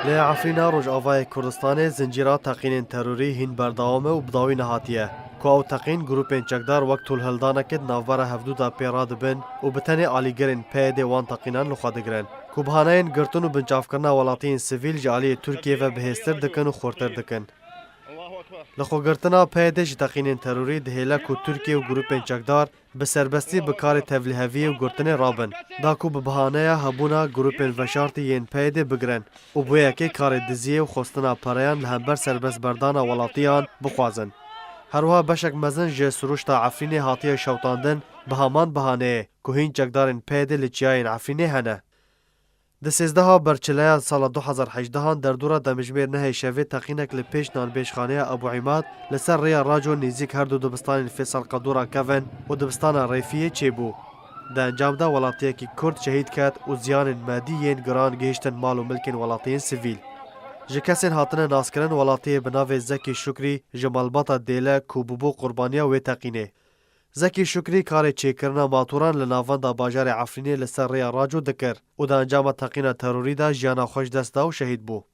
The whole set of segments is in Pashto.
لی عفرینا روجاوای کردستان زنجیرا تقین تروری هین برداومه و بداوی نهاتیه که او تقین گروپین چکدار وقت الهلدانه کد نوبره هفدودا پیراد بن و بتنی آلیگرین پید وان تقینان لخوادگرن که بهانین گرتون و بنجاف کرنا ولاتین سیویل جالی ترکیه و بهستر دکن و خورتر دکن. لخوگرتنا پیدش تقین تروری دهیلا که ترکیه و گروپین چکدار به سربستی بکار تبلیغی و گرتن رابن داکو به بهانه هبونا گروپین وشارتی ین پیده بگرن و بویا که کار دزیه و خواستنا پریان لهمبر سربست بردانا ولاتیان بخوازن. هروها بشک مزن جه سروشتا عفرین هاتیه شوتاندن به همان بهانه که هین چکدارن پیده لچیاین عفرین هنه. ده 13 برچلیا سال 2018 در دورا دمجمیر نه شوی تقینک لپیش نانبیشخانه ابو عماد لسر ریا راجو نزیک هر دو دبستان فیصل قدورا کون و دبستان ریفیه چی بو. ده انجام ده ولاتیه که کرد شهید کد و زیان مادی ین گران گهشتن مال و ملکین ولاتین سیویل. جکسین هاتنه ناسکرن ولاتیه بناوی زکی شکری جمالباتا دیله کوبوبو قربانیا و تقینه. زکی شکری کار چیکرنا ماتوران لناواندا باجار عفرینی لسر ریا راجو دکر و دا انجام تقین تروری دا جیانا خوش دست دا و شهید بو.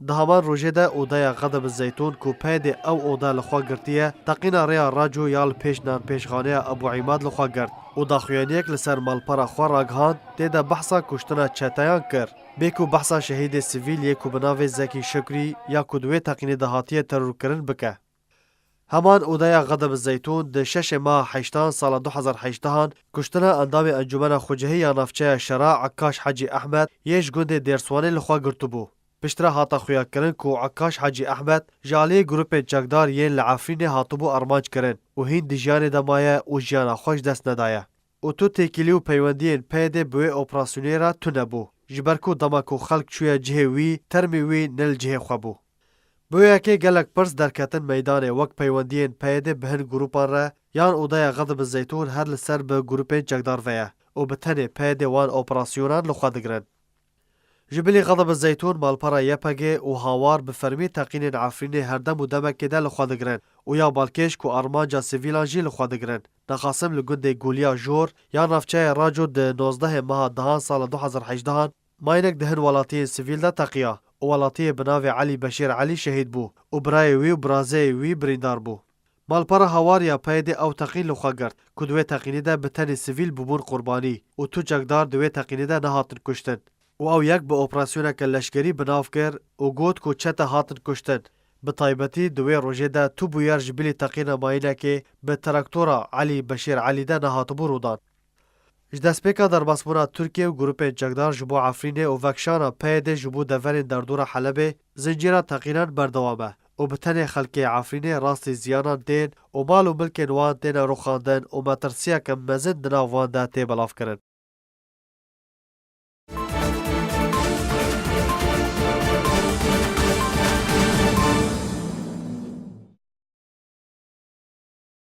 ده همان روژه دا اودای غضب الزیتون کو پید او اودا لخوا گرتیه تقین ریا راجو یال پیش نان پیشخانه ابو عماد لخوا گرت و دا خویانیک لسر مالپارا خوا راگهان تیدا بحثا کشتنا چتایان کر بیکو بحثا شهید سیویل یکو بناوی زکی شکری یا کدوی تقین دهاتی ترور کرن بکه. همان اودای غضب الزیتون ده 6 ماه 8 سال 2018 کشتنا اندام انجمن خوجهی یا نفچه شراع عکاش حاجی احمد یش گنده درسوانی لخوا گرتو بو. پشترا هاتا خویا کرن کو عکاش حاجی احمد جالی گروپ چکدار یین لعفرین هاتبو ارمانج کرن و هین دیجان دمایه و جیانا خوش دست ندایه. و تو تکیلی و پیوندین پیده بوی اپراسیونیرا تو نبو. جبرکو دماکو خلق چویا جهه وی ترمی وی نل جهه خوابو. بویا که گلک پرس درکتن میدان وقت پیوندین پیده بهن گروپان را یان اودای غضب الزیتون هر لسر به گروپین چکدار ویا و بتنی پیده وان اپراسیونان لخوادگرن. جبلی غضب الزیتون مالپارا یپگه و هاوار بفرمی تقین عفرین هر دم و دمک ده لخوادگرن و یا بالکش کو ارمانجا سیویلان جی لخوادگرن. نخاسم لگنده گولیا جور یا نفچه راجو ده 19 ماه دهان سال 2018 ماینک دهن ولاتین سیویل ده تقیا و ولاتیه بناوی علی بشیر علی شهید بو و برای وی و برازه وی بریندار بو. مالپارا هاوار یا پیده او تقین لخوا گرد که دوی تقینی ده بتن سیویل ببون قربانی و تو چکدار دوی تقینی ده نهاتن کشتن. و او یک به اپراسیون که لشکری بناف کر و گوت کو چت هاتن کشتن. به طایبتی دوی روژه ده تو بویر جبلی تقین ماینه که به تراکتورا علی بشیر علی ده نهات بو رودان. جدسپیکا در باسمونا ترکیه و گروپ چکدار جبو عفرینه و وکشانا پیده جبو دورین در دور حلبه زنجیرا تقینان بردوامه و بتنی خلقی عفرینه راست زیانان دین و مال و ملک وان دین روخاندن و مترسیه که مزن دنا وان ده تی بلاف کرن.